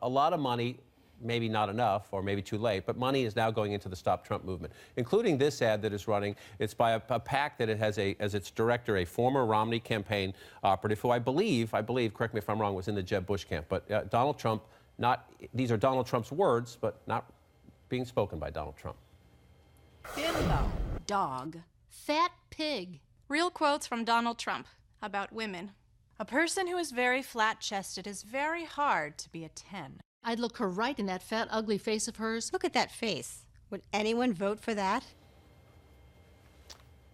a lot of money, maybe not enough or maybe too late, but money is now going into the Stop Trump movement, including this ad that is running. It's by a PAC that it has as its director a former Romney campaign operative who I believe, correct me if I'm wrong, was in the Jeb Bush camp. But Donald Trump, these are Donald Trump's words, but not being spoken by Donald Trump. Bimbo. Dog. Fat pig. Real quotes from Donald Trump about women. A person who is very flat-chested is very hard to be a 10. I'd look her right in that fat, ugly face of hers. Look at that face. Would anyone vote for that?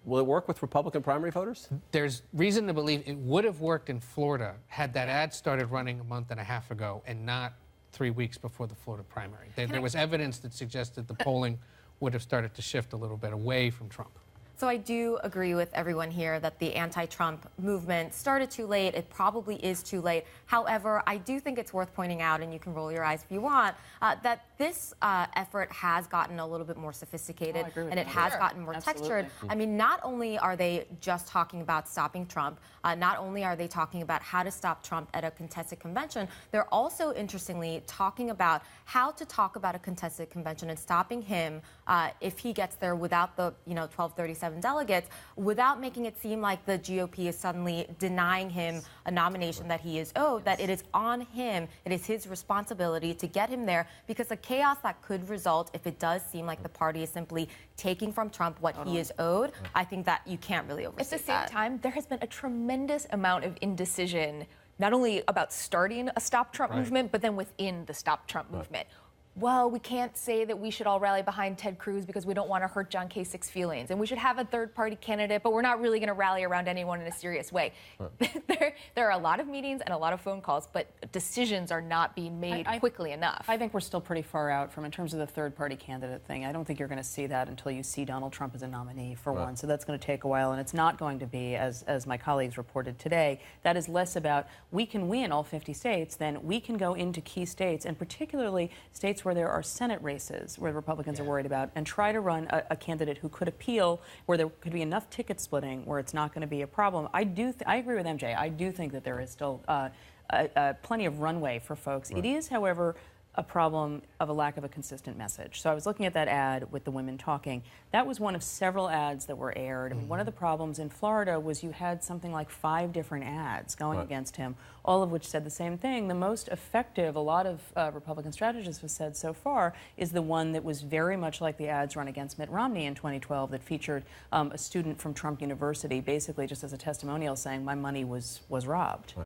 Will it work with Republican primary voters? There's reason to believe it would have worked in Florida had that ad started running a month and a half ago and not 3 weeks before the Florida primary. There was evidence that suggested the polling would have started to shift a little bit away from Trump. So I do agree with everyone here that the anti-Trump movement started too late. It probably is too late. However, I do think it's worth pointing out, and you can roll your eyes if you want, that this effort has gotten a little bit more sophisticated, and it has gotten more textured. I mean, not only are they just talking about stopping Trump, not only are they talking about how to stop Trump at a contested convention, they're also, interestingly, talking about how to talk about a contested convention and stopping him if he gets there without the 1237 delegates, without making it seem like the GOP is suddenly denying him a nomination that he is owed, that it is on him, it is his responsibility to get him there, because the chaos that could result if it does seem like the party is simply taking from Trump what he is owed, I think that you can't really overstate that. At the same time, there has been a tremendous amount of indecision, not only about starting a Stop Trump movement, but then within the Stop Trump movement. Well, we can't say that we should all rally behind Ted Cruz because we don't want to hurt John Kasich's feelings. And we should have a third-party candidate, but we're not really going to rally around anyone in a serious way. There are a lot of meetings and a lot of phone calls, but decisions are not being made quickly enough. I think we're still pretty far out from in terms of the third-party candidate thing. I don't think you're going to see that until you see Donald Trump as a nominee, for one. So that's going to take a while, and it's not going to be, as my colleagues reported today, that is less about we can win all 50 states than we can go into key states, and particularly states where there are Senate races where Republicans are worried about, and try to run a candidate who could appeal, where there could be enough ticket splitting where it's not going to be a problem. I agree with MJ. I do think that there is still plenty of runway for folks. It is, however, a problem of a lack of a consistent message. So I was looking at that ad with the women talking. That was one of several ads that were aired. I mean, one of the problems in Florida was you had something like 5 different ads going against him, all of which said the same thing. The most effective, a lot of Republican strategists have said so far, is the one that was very much like the ads run against Mitt Romney in 2012 that featured a student from Trump University basically just as a testimonial saying my money was robbed.